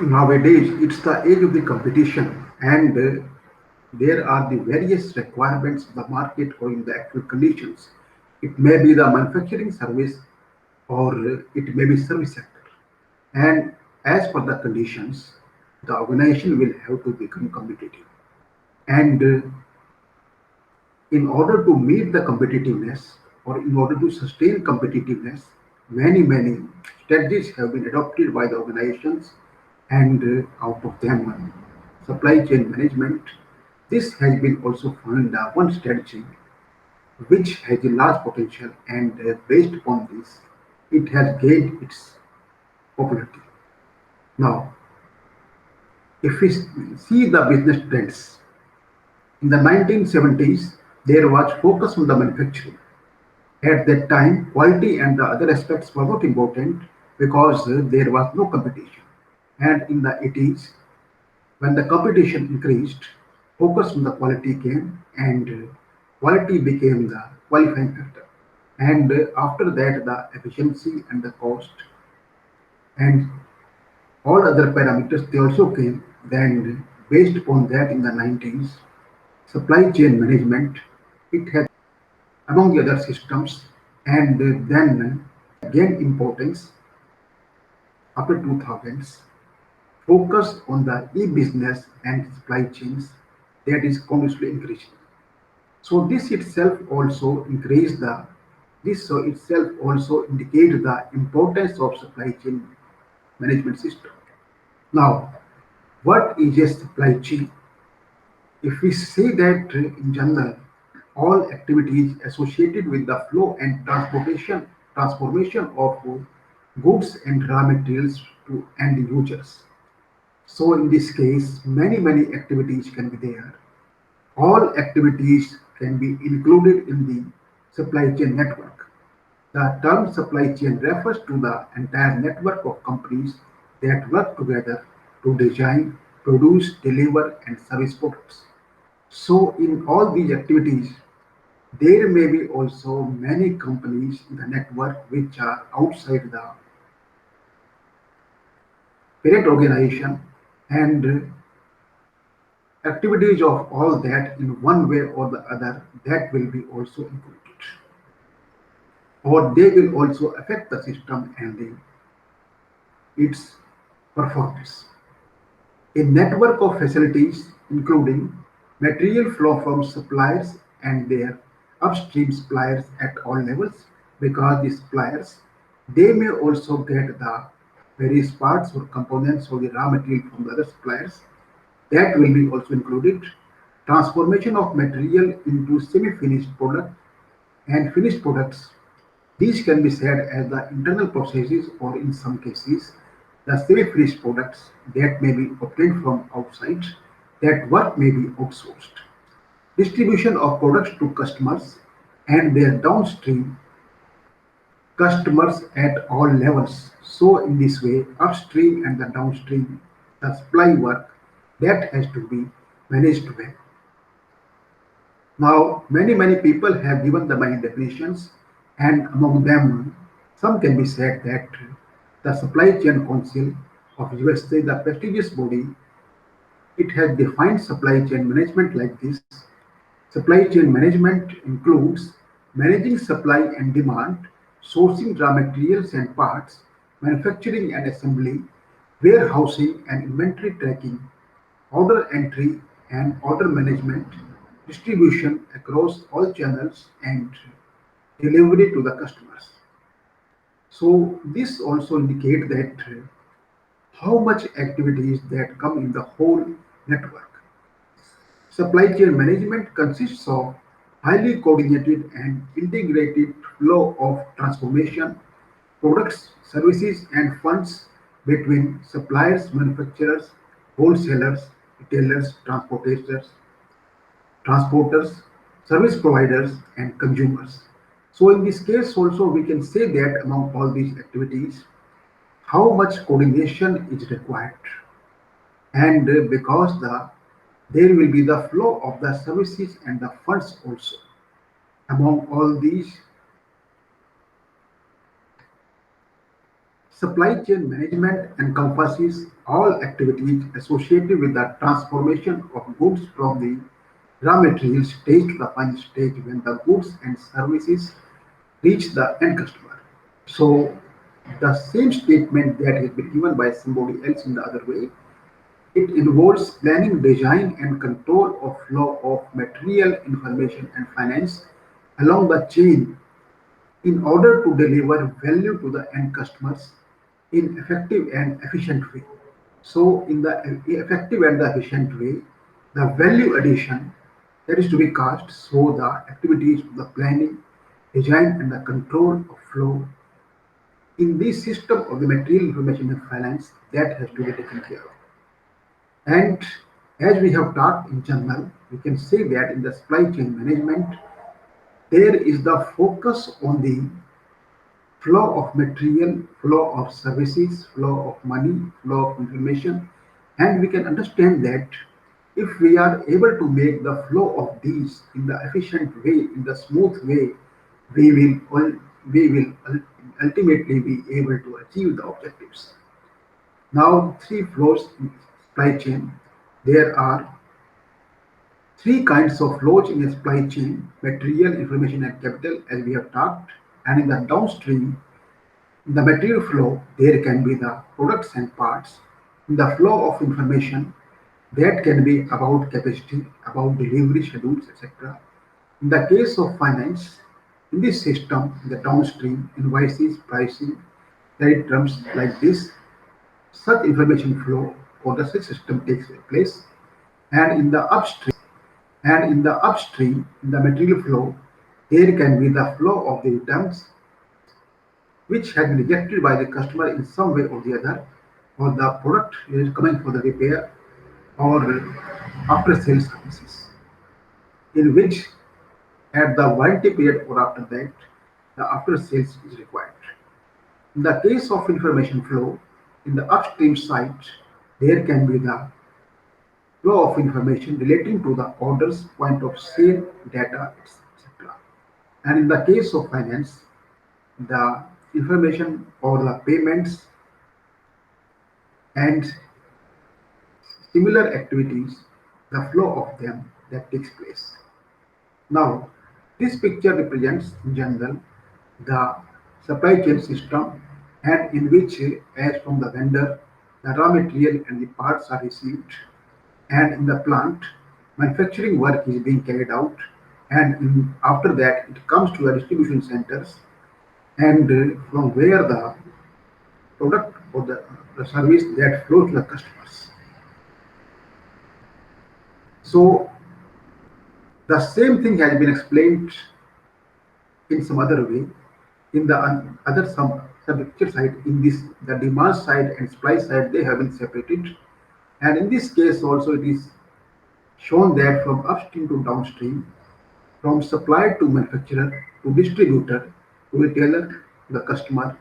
Nowadays, it's the age of the competition, and there are the various requirements of the market or in the actual conditions. It may be the manufacturing service or it may be service sector. And as per the conditions, the organization will have to become competitive. And in order to meet the competitiveness or in order to sustain competitiveness, many strategies have been adopted by the organizations, and out of them, supply chain management. This has been also found one strategy which has a large potential, and based upon this, it has gained its popularity. Now, if we see the business trends, in the 1970s, there was focus on the manufacturing. At that time, quality and the other aspects were not important because there was no competition. And in the 80s, when the competition increased, focus on the quality came, and quality became the qualifying factor. And after that, the efficiency and the cost and all other parameters they also came. Then, based upon that, in the 90s, supply chain management it has among the other systems, and then it gained importance after 2000s. Focus on the e-business and supply chains that is continuously increasing. So this so itself also indicates the importance of supply chain management system. Now, what is a supply chain? If we say that in general, all activities associated with the flow and transformation of goods and raw materials to end users. So in this case, many activities can be there. All activities can be included in the supply chain network. The term supply chain refers to the entire network of companies that work together to design, produce, deliver, and service products. So, in all these activities, there may be also many companies in the network which are outside the parent organization, and activities of all that in one way or the other that will be also included, or they will also affect the system and its performance. A network of facilities including material flow from suppliers and their upstream suppliers at all levels, because the suppliers they may also get the various parts or components of the raw material from the other suppliers, that will be also included. Transformation of material into semi-finished product and finished products. These can be said as the internal processes, or in some cases, the semi-finished products that may be obtained from outside, that work may be outsourced. Distribution of products to customers and their downstream customers at all levels. So in this way, upstream and the downstream, the supply work that has to be managed well. Now, many people have given the many definitions, and among them, some can be said that the Supply Chain Council of USA, the prestigious body, it has defined supply chain management like this. Supply chain management includes managing supply and demand, sourcing raw materials and parts, manufacturing and assembly, warehousing and inventory tracking, order entry and order management, distribution across all channels, and delivery to the customers. So this also indicates that how much activities that come in the whole network. Supply chain management consists of highly coordinated and integrated flow of transformation, products, services, and funds between suppliers, manufacturers, wholesalers, retailers, transporters, service providers, and consumers. So in this case also we can say that among all these activities, how much coordination is required, and because there will be the flow of the services and the funds also among all these Supply chain management encompasses all activities associated with the transformation of goods from the raw material stage to the final stage when the goods and services reach the end customer. So, the same statement that has been given by somebody else in the other way, it involves planning, design, and control of flow of material, information, and finance along the chain in order to deliver value to the end customers in effective and efficient way. So, in the effective and the efficient way, the value addition that is to be cast, so the activities of the planning, design, and the control of flow in this system of the material information and finance that has to be taken care of. And as we have talked in general, we can say that in the supply chain management, there is the focus on the flow of material, flow of services, flow of money, flow of information, and we can understand that if we are able to make the flow of these in the efficient way, in the smooth way, we will we will ultimately be able to achieve the objectives. Now, three flows in supply chain. There are three kinds of flows in a supply chain: material, information, and capital, as we have talked. And in the downstream, in the material flow, there can be the products and parts. In the flow of information, that can be about capacity, about delivery schedules, etc. In the case of finance, in this system, the downstream, invoices, pricing, credit terms like this, such information flow or the system takes place. And in the upstream, in the material flow, there can be the flow of the returns which has been rejected by the customer in some way or the other, or the product is coming for the repair or after sales services, in which at the warranty period or after that, the after sales is required. In the case of information flow, in the upstream side, there can be the flow of information relating to the orders, point of sale, data, etc. And in the case of finance, the information or the payments and similar activities, the flow of them that takes place. Now, this picture represents in general the supply chain system and in which as from the vendor the raw material and the parts are received and in the plant manufacturing work is being carried out and after that it comes to the distribution centers and from where the product or the service that flows to the customers. So the same thing has been explained in some other way in the other some picture side in this the demand side and supply side they have been separated and in this case also it is shown that from upstream to downstream, from supplier to manufacturer to distributor to retailer to the customer,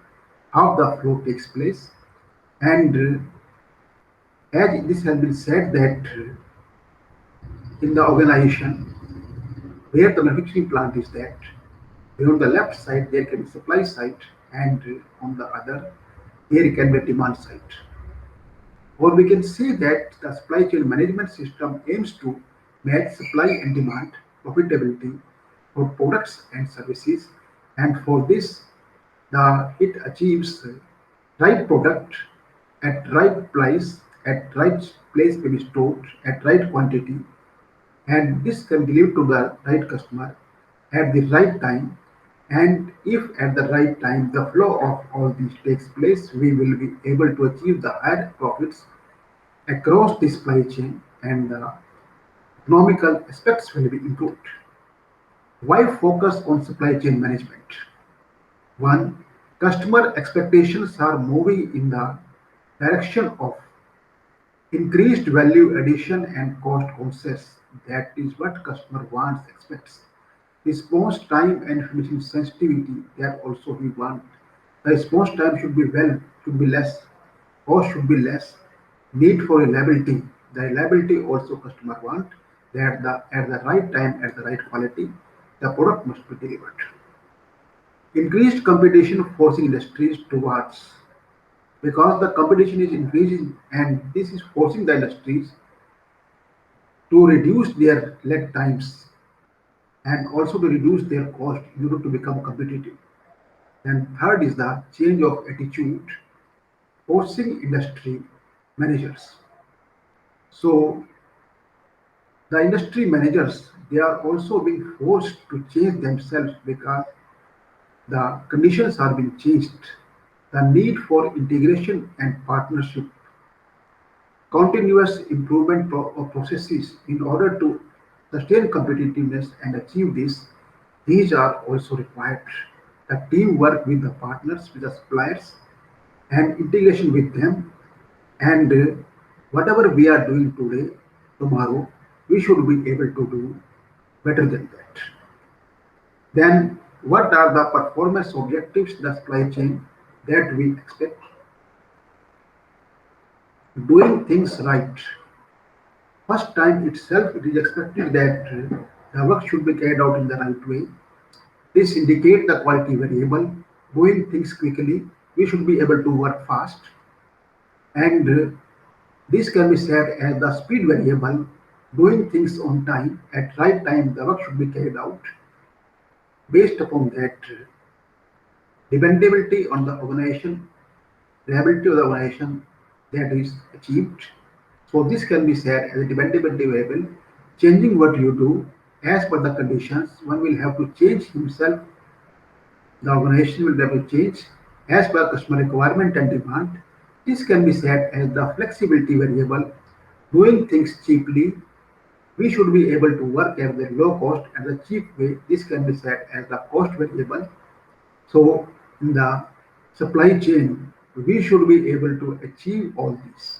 how the flow takes place. And as this has been said that in the organization where the manufacturing plant is that, on the left side there can be supply side and on the other there can be demand side. Or we can say that the supply chain management system aims to match supply and demand profitability for products and services, and for this, it achieves right product at right price, at right place to be stored, at right quantity, and this can be delivered to the right customer at the right time. And if at the right time the flow of all these takes place, we will be able to achieve the higher profits across the supply chain and the economical aspects will be improved. Why focus on supply chain management? One, customer expectations are moving in the direction of increased value addition and cost conscious. That is what customer wants, expects. Response time and information sensitivity, that also we want. The response time should be less, cost should be less. Need for reliability. The reliability also customer want that at the right time, at the right quality, the product must be delivered. Increased competition forcing industries towards. because the competition is increasing and this is forcing the industries to reduce their lag times and also to reduce their cost in order to become competitive. And third is the change of attitude, forcing industry managers. So the industry managers, they are also being forced to change themselves because the conditions are being changed. The need for integration and partnership, continuous improvement of processes in order to sustain competitiveness and achieve this, these are also required. The teamwork with the partners, with the suppliers, and integration with them, and whatever we are doing today, tomorrow, we should be able to do better than that. Then, what are the performance objectives in the supply chain that we expect? Doing things right. First time itself, it is expected that the work should be carried out in the right way. This indicates the quality variable. Doing things quickly, we should be able to work fast. And this can be said as the speed variable. Doing things on time, at right time, the work should be carried out. Based upon that, dependability on the organization, reliability of the organization that is achieved. So this can be said as a dependability variable. Changing what you do as per the conditions, one will have to change himself. The organization will have to change as per customer requirement and demand. This can be said as the flexibility variable. Doing things cheaply, we should be able to work at the low cost and the cheap way. This can be said as the cost variable. So in the supply chain, we should be able to achieve all these.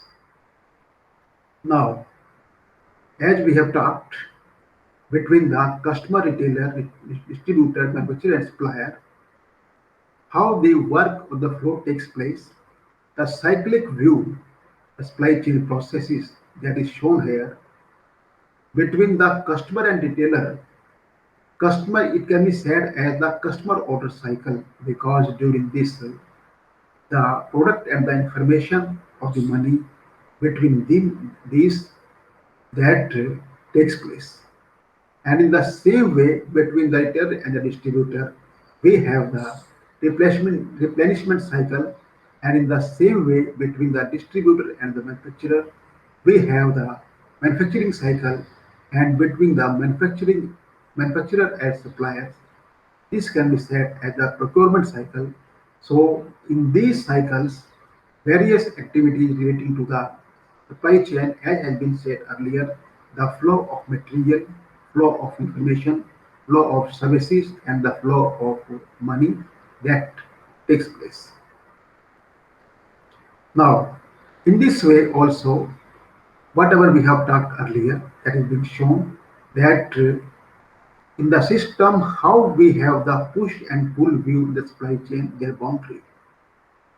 Now, as we have talked between the customer, retailer, distributor, manufacturer, and supplier, how the work of the flow takes place, the cyclic view, the supply chain processes that is shown here between the customer and retailer. Customer, it can be said as the customer order cycle because during this, the product and the information of the money between these that takes place. And in the same way, between the retailer and the distributor, we have the replenishment cycle. And in the same way, between the distributor and the manufacturer, we have the manufacturing cycle. And between the manufacturer and suppliers, this can be said as the procurement cycle. So in these cycles, various activities relating to the supply chain, as has been said earlier, the flow of material, flow of information, flow of services, and the flow of money that takes place. Now, in this way also, whatever we have talked earlier, that is being shown that in the system, how we have the push and pull view in the supply chain, their boundary.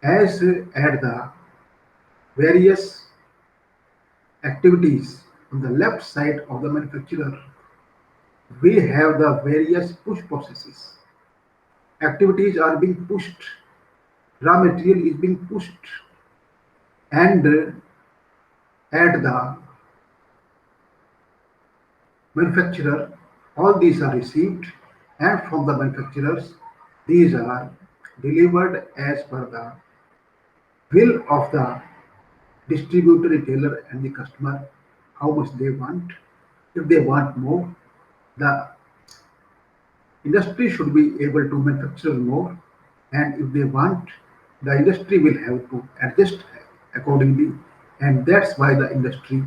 As at the various activities on the left side of the manufacturer, we have the various push processes. Activities are being pushed, raw material is being pushed, and at the manufacturer, all these are received, and from the manufacturers, these are delivered as per the will of the distributor, retailer, and the customer, how much they want. If they want more, the industry should be able to manufacture more, and if they want, the industry will have to adjust accordingly, and that's why the industry,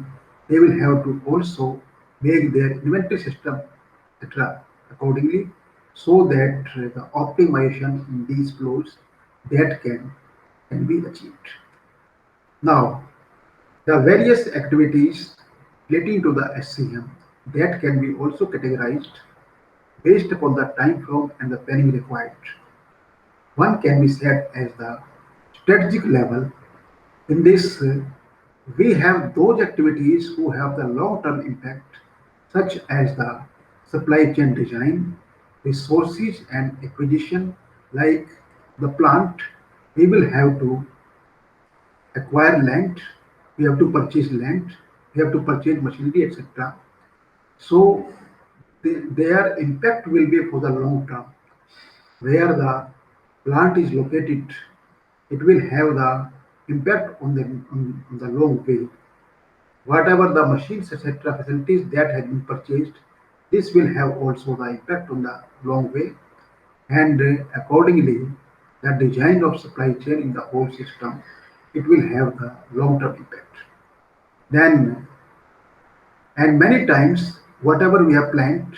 they will have to also make their inventory system, etc., accordingly, so that the optimization in these flows that can be achieved. Now, the various activities relating to the SCM that can be also categorized based upon the time frame and the planning required. One can be said as the strategic level. In this, we have those activities who have the long-term impact, such as the supply chain design, resources and acquisition, like the plant. We will have to acquire land, we have to purchase land, we have to purchase machinery, etc. So their impact will be for the long term. Where the plant is located, it will have the impact on the long way. Whatever the machines, etc., facilities that have been purchased, this will have also the impact on the long way, and accordingly, the design of supply chain in the whole system, it will have the long-term impact. Then, and many times, whatever we have planned,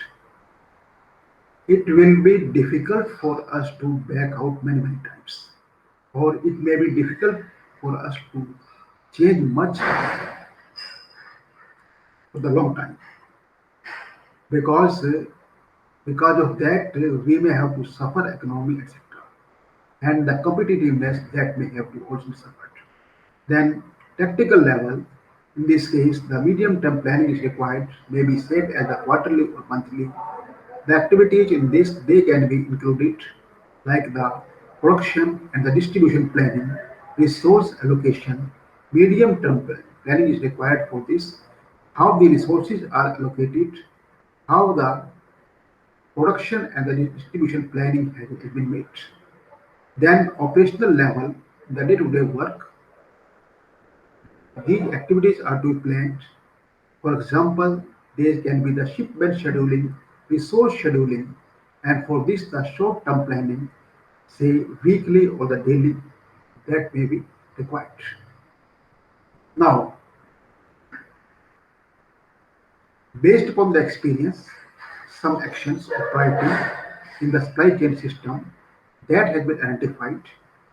it will be difficult for us to back out many times, or it may be difficult for us to change much for the long time, because because of that we may have to suffer economy, etc., and the competitiveness that may have to also suffer. Then tactical level, in this case, the medium-term planning is required, may be set as a quarterly or monthly. The activities in this, they can be included like the production and the distribution planning, resource allocation, medium-term planning is required for this, how the resources are allocated, how the production and the distribution planning has been made. Then operational level, the day-to-day work, these activities are to be planned. For example, there can be the shipment scheduling, resource scheduling, and for this the short-term planning, say weekly or the daily, that may be required. Now, based upon the experience, some actions or priorities in the supply chain system that has been identified,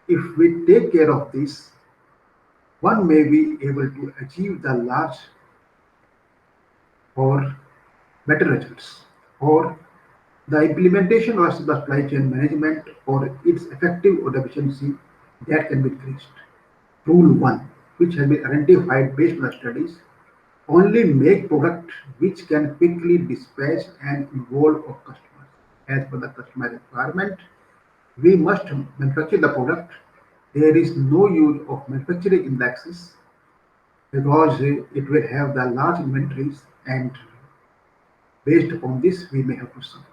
if we take care of this, one may be able to achieve the large or better results, or the implementation of supply chain management or its effective or efficiency that can be increased. Rule 1, which has been identified based on the studies, only make product which can quickly dispatch and involve our customers. As per the customer requirement, we must manufacture the product. There is no use of manufacturing in the excess because it will have the large inventories, and based upon this we may have to suffer.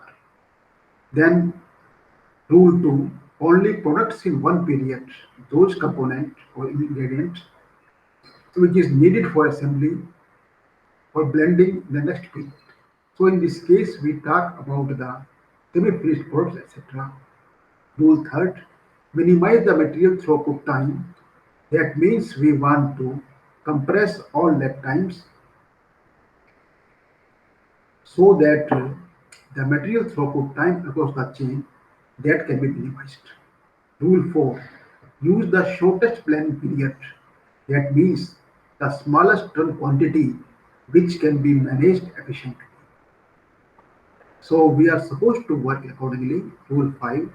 Then rule 2, only products in one period, those component or ingredient which is needed for assembly or blending in the next period. So in this case, we talk about the semi-finished products, etc. Rule 3, minimize the material throughput time. That means we want to compress all lag times so that the material throughput time across the chain that can be minimized. Rule 4, use the shortest planning period. That means the smallest ton quantity which can be managed efficiently. So we are supposed to work accordingly. Rule 5,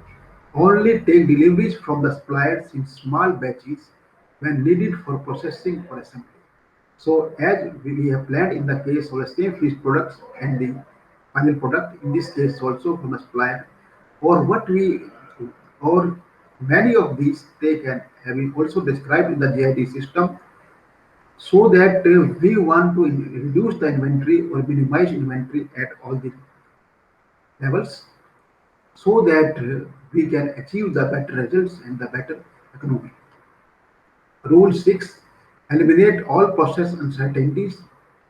only take deliveries from the suppliers in small batches when needed for processing or assembly. So as we have planned in the case of the same finished products and the final product, in this case also from the supplier, or what we, or many of these they can have been also described in the GIT system, so that we want to reduce the inventory or minimize inventory at all the levels, so that we can achieve the better results and the better economy. Rule 6, eliminate all process uncertainties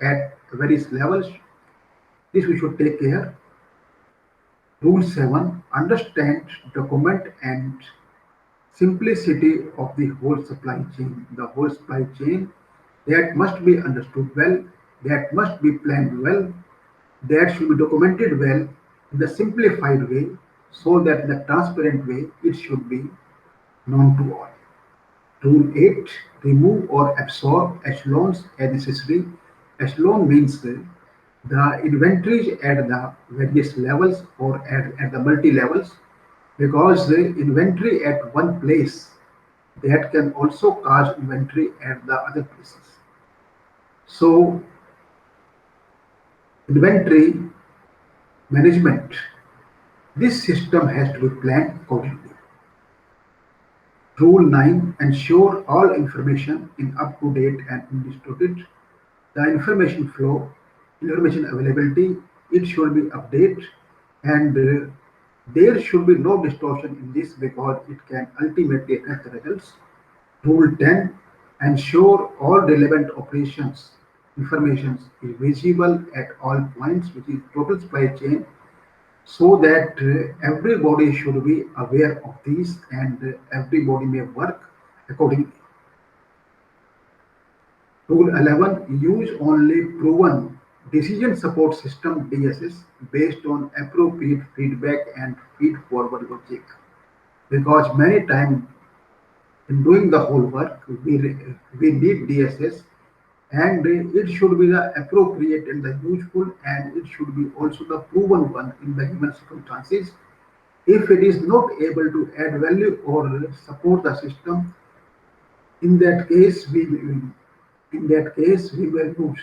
at various levels. This we should take care. Rule 7, understand, document, and simplicity of the whole supply chain. The whole supply chain that must be understood well, that must be planned well, that should be documented well in the simplified way, so that in a transparent way it should be known to all. Rule 8, remove or absorb echelons as necessary. Echelon means the inventories at the various levels or at the multi levels, because the inventory at one place that can also cause inventory at the other places. So inventory management, this system has to be planned accordingly. Rule 9, ensure all information is up to date and undistorted. The information flow, information availability, it should be updated, and there should be no distortion in this because it can ultimately affect the results. Rule 10, ensure all relevant operations information is visible at all points, which is total supply chain, so that everybody should be aware of these and everybody may work accordingly. Rule 11, use only proven decision support system DSS based on appropriate feedback and feed forward logic. Because many times in doing the whole work, we need DSS, and it should be the appropriate and the useful, and it should be also the proven one in the given circumstances. If it is not able to add value or support the system, in that case we will lose,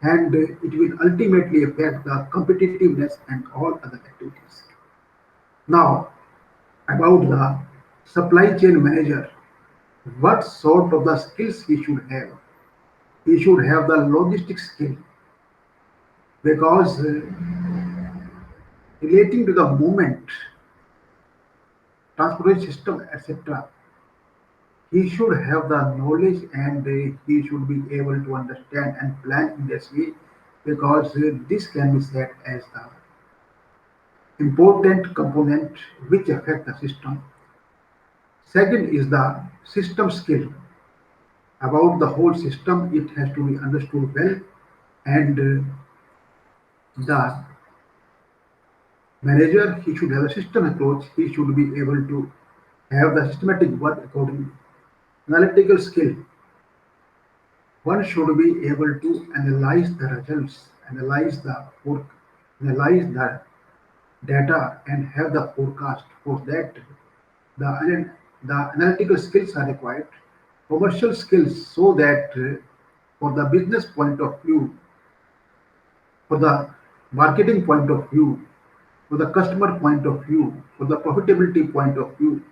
and it will ultimately affect the competitiveness and all other activities. Now, about the supply chain manager, what sort of the skills he should have? He should have the logistics skill because relating to the movement, transportation system, etc. He should have the knowledge and he should be able to understand and plan in this way because this can be said as the important component which affect the system. Second is the system skill. About the whole system, it has to be understood well, and the manager he should have a system approach. He should be able to have the systematic work accordingly. Analytical skill. One should be able to analyze the results, analyze the work, analyze the data, and have the forecast. For that, the analytical skills are required. Commercial skills, so that for the business point of view, for the marketing point of view, for the customer point of view, for the profitability point of view,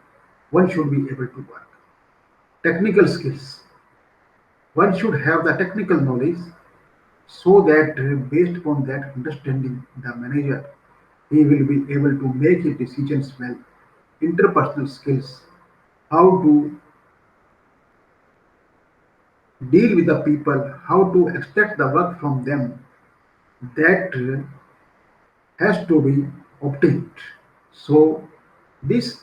one should be able to work. Technical skills. One should have the technical knowledge so that based upon that understanding, the manager he will be able to make his decisions well. Interpersonal skills, how to deal with the people, how to extract the work from them, that has to be obtained. So this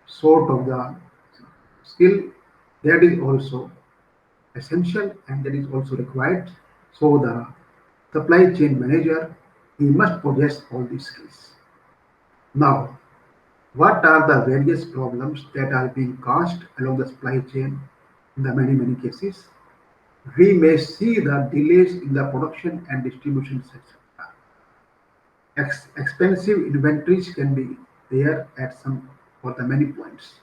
sort of the skill that is also essential and that is also required. So the supply chain manager he must possess all these skills. Now, what are the various problems that are being caused along the supply chain in the many cases? We may see the delays in the production and distribution sector. Expensive inventories can be there at some for the many points.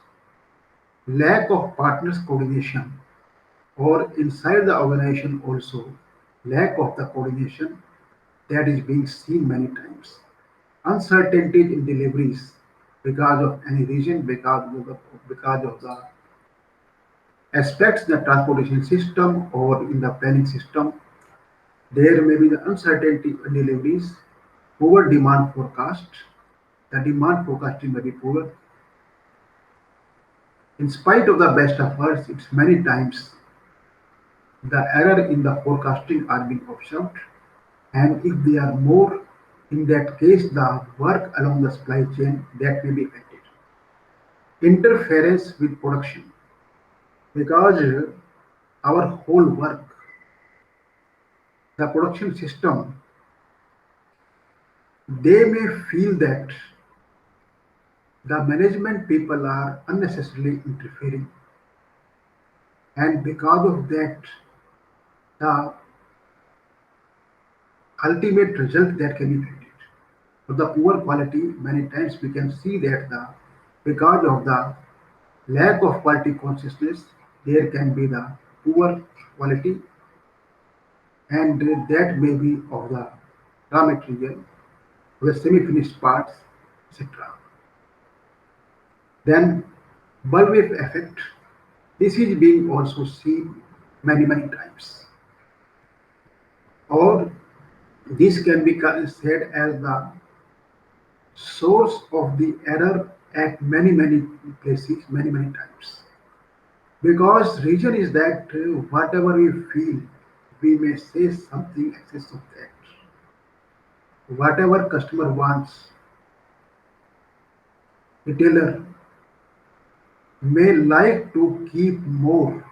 Lack of partners coordination or inside the organization also lack of the coordination that is being seen many times. Uncertainty in deliveries because of any reason, because of the aspects in the transportation system or in the planning system. There may be the uncertainty in deliveries, poor demand forecast. The demand forecasting may be poor. In spite of the best efforts, it's many times the error in the forecasting are being observed, and if they are more, in that case, the work along the supply chain that may be affected. Interference with production because our whole work, the production system, they may feel that the management people are unnecessarily interfering, and because of that, the ultimate result that can be affected. For the poor quality, many times we can see that the because of the lack of quality consciousness, there can be the poor quality, and that may be of the raw material, the semi-finished parts, etc. Then bullwhip effect. This is being also seen many times. Or this can be said as the source of the error at many places, many times. Because reason is that whatever we feel, we may say something excess of that. Whatever customer wants, retailer may like to keep more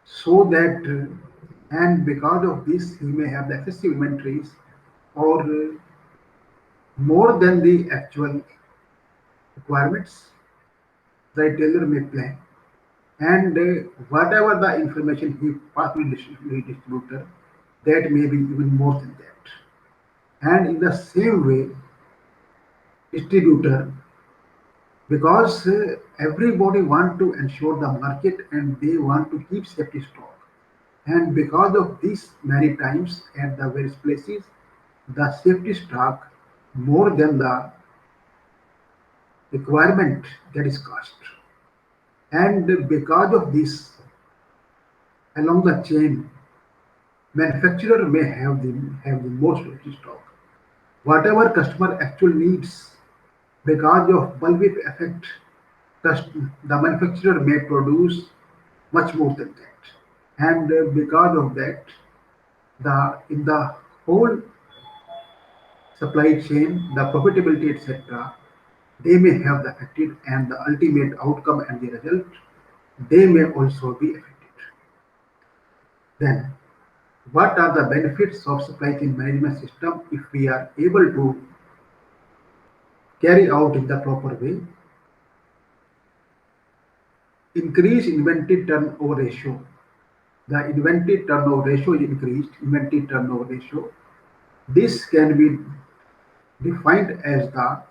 so that and because of this he may have the excessive inventories or more than the actual requirements the retailer may plan and whatever the information he passed to the distributor that may be even more than that. And in the same way, distributor, because everybody want to ensure the market and they want to keep safety stock. And because of this, many times at the various places, the safety stock more than the requirement that is cost. And because of this, along the chain, manufacturer may have the most safety stock. Whatever customer actually needs, because of bullwhip effect, the manufacturer may produce much more than that. And because of that, the in the whole supply chain, the profitability, etc., they may have the affected and the ultimate outcome and the result, they may also be affected. Then, what are the benefits of supply chain management system if we are able to carry out in the proper way? Increase inventory turnover ratio. The inventory turnover ratio is increased. Inventory turnover ratio. This can be defined as the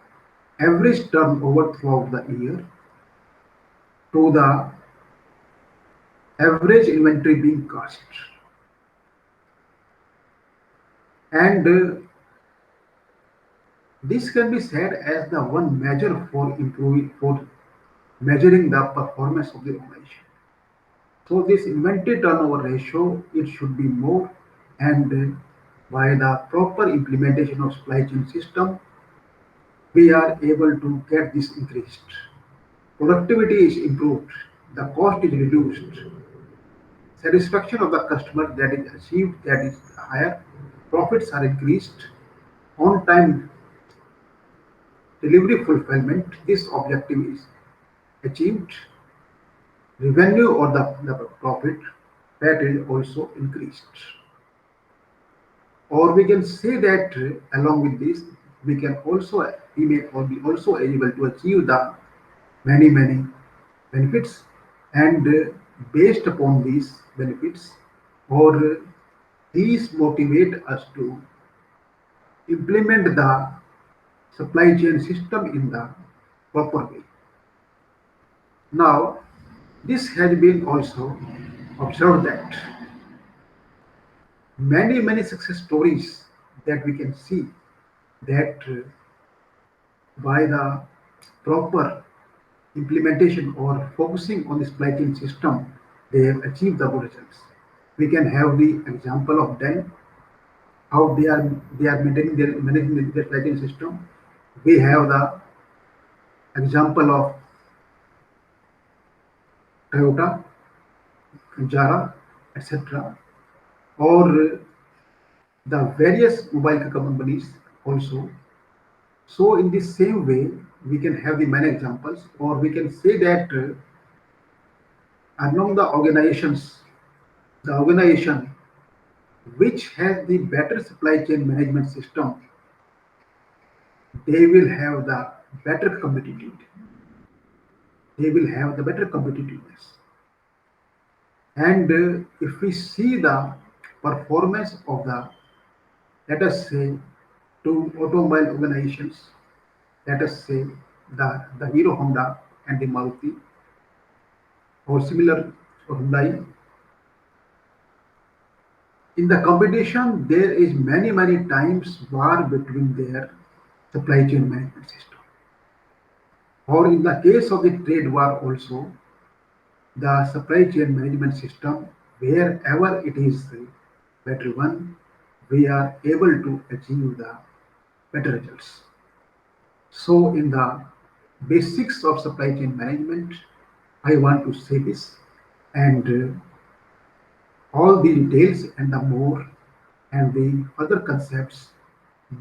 average turnover throughout the year to the average inventory being cost. And this can be said as the one measure for improving for measuring the performance of the organization. So this inventory turnover ratio it should be more and by the proper implementation of supply chain system we are able to get this increased. Productivity is improved, the cost is reduced, satisfaction of the customer that is achieved that is higher, profits are increased, on time delivery fulfillment, this objective is achieved, revenue or the profit that is also increased. Or we can say that along with this, we may be also able to achieve the many benefits and based upon these benefits or these motivate us to implement the supply chain system in the proper way. Now, this has been also observed that many success stories that we can see that by the proper implementation or focusing on the supply chain system, they have achieved the good results. We can have the example of Dell, how they are maintaining their managing their supply chain system. We have the example of Toyota, Jara, etc. or the various mobile companies also. So in the same way, we can have the many examples, or we can say that among the organizations, the organization which has the better supply chain management system, they will have the better competitivity. They will have the better competitiveness. And if we see the performance of the, let us say, two automobile organizations, let us say the Hero Honda and the Maruti, or similar Hyundai, in the competition, there is many times war between their supply chain management system. Or in the case of the trade war also, the supply chain management system, wherever it is better one, we are able to achieve the better results. So in the basics of supply chain management, I want to say this, and all the details and the more and the other concepts,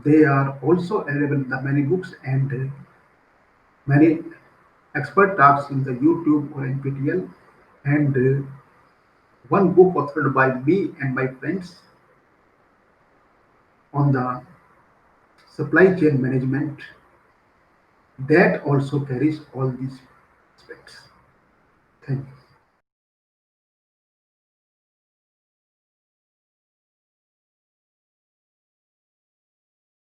they are also available in the many books and many expert talks in the YouTube or NPTEL, and one book authored by me and my friends on the supply chain management that also carries all these aspects. Thank you.